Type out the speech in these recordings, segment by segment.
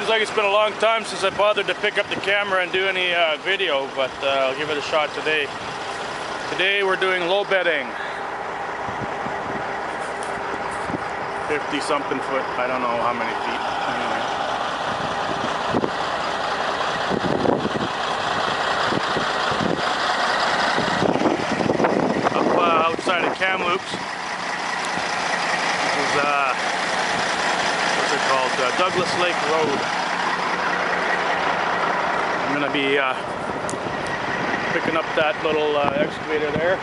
seems like it's been a long time since I bothered to pick up the camera and do any video, but I'll give it a shot today. Today we're doing low bedding. 50 something foot, I don't know how many feet. Anyway. Up outside of Kamloops. This is what's it called? Douglas Lake Road. I'm gonna be picking up that little excavator there.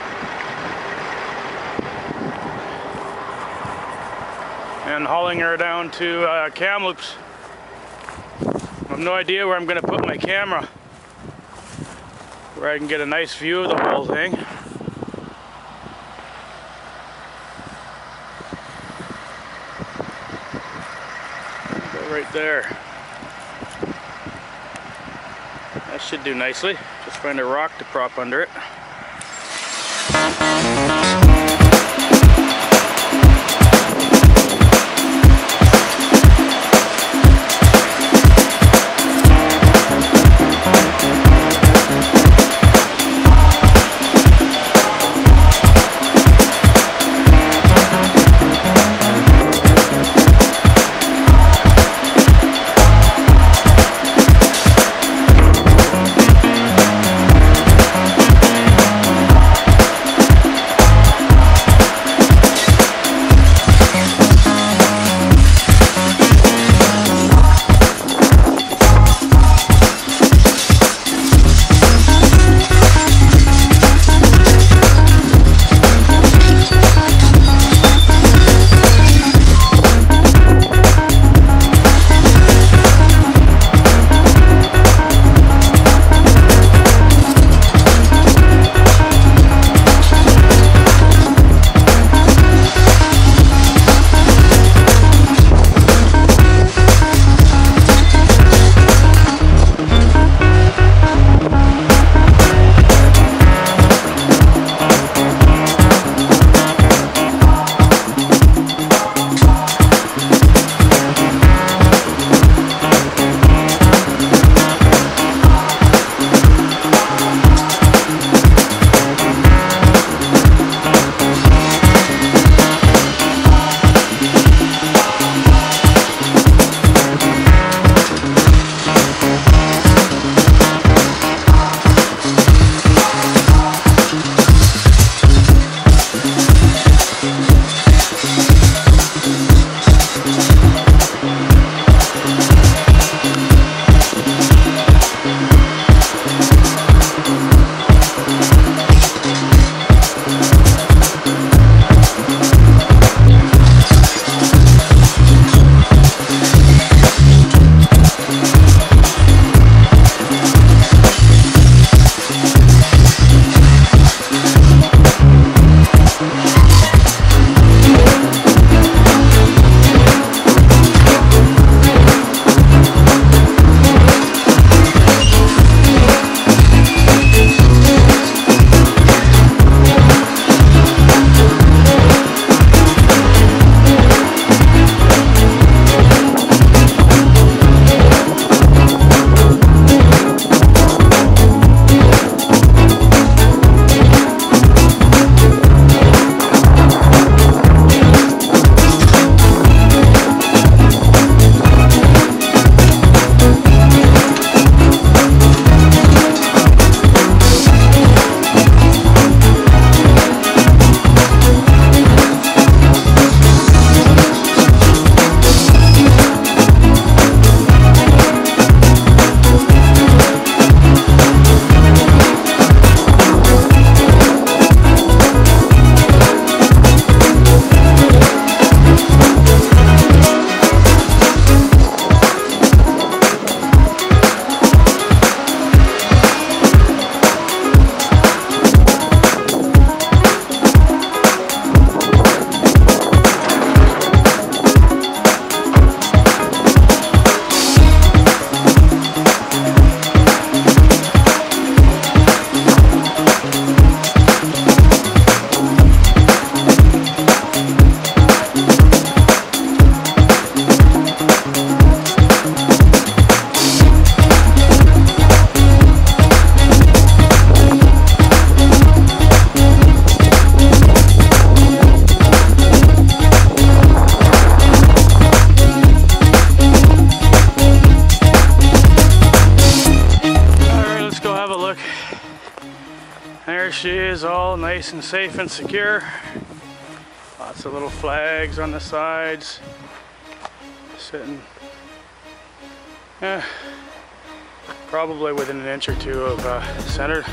And hauling her down to Kamloops. I have no idea where I'm going to put my camera, where I can get a nice view of the whole thing. Go right there. That should do nicely. Just find a rock to prop under it. There she is, all nice and safe and secure. Lots of little flags on the sides. Sitting probably within an inch or two of center.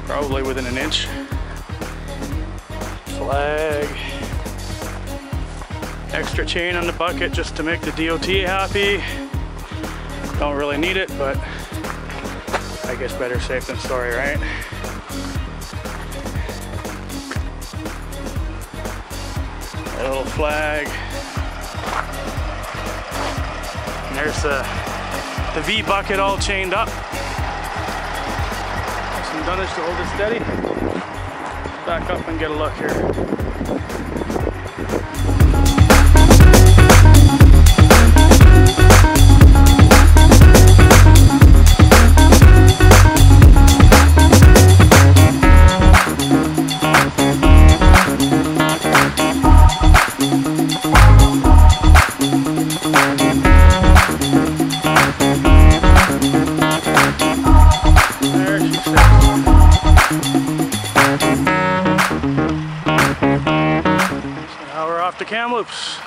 Probably within an inch. Flag. Extra chain on the bucket just to make the DOT happy. Don't really need it, but I guess better safe than sorry, right? A little flag. And there's the V bucket all chained up. Some dunnage to hold it steady. Back up and get a look here. The Kamloops.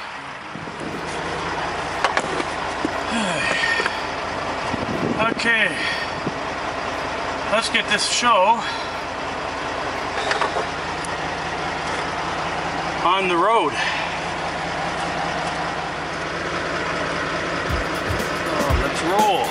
Okay, let's get this show on the road. Let's roll.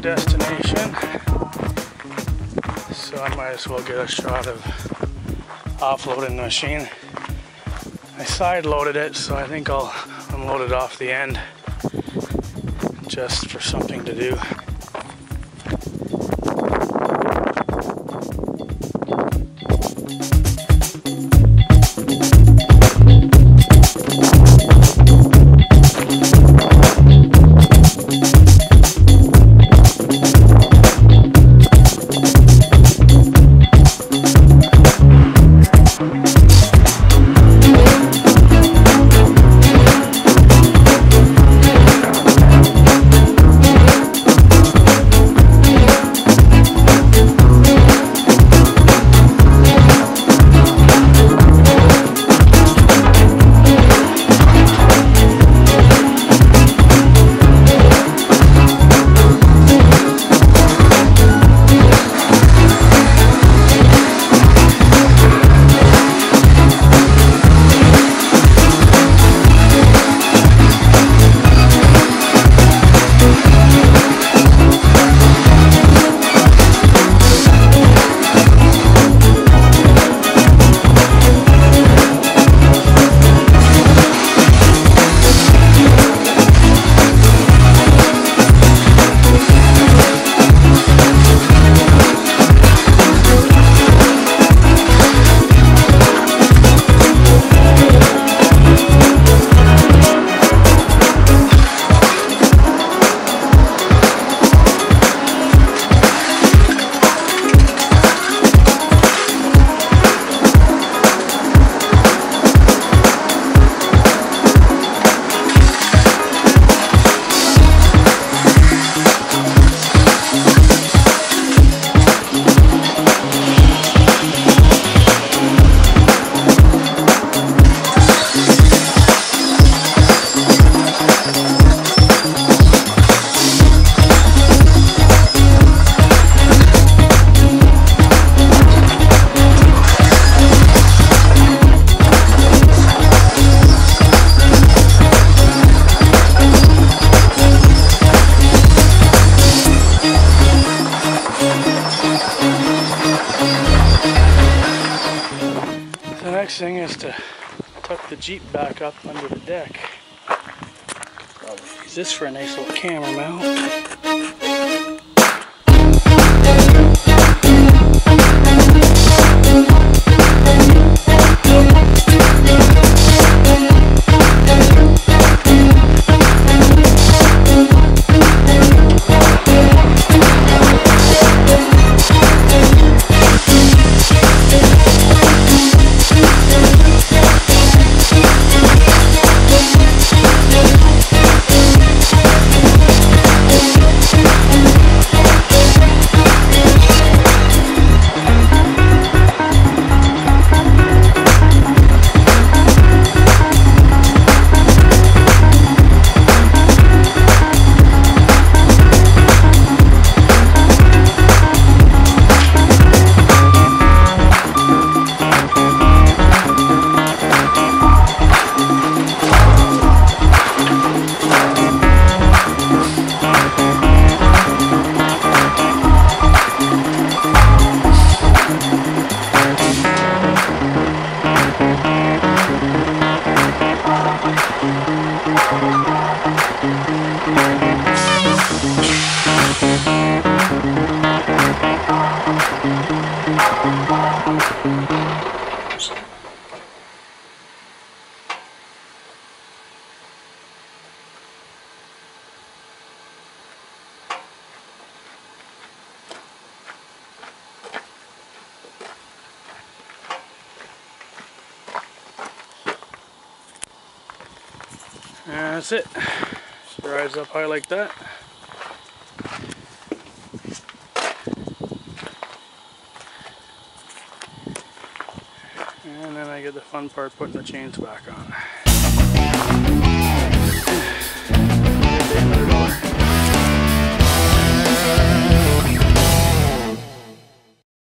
Destination, so I might as well get a shot of offloading the machine. I side loaded it, so I think I'll unload it off the end just for something to do. to tuck the Jeep back up under the deck. Probably use this for a nice little camera mount. And that's it. Just rides up high like that. And then I get the fun part, putting the chains back on.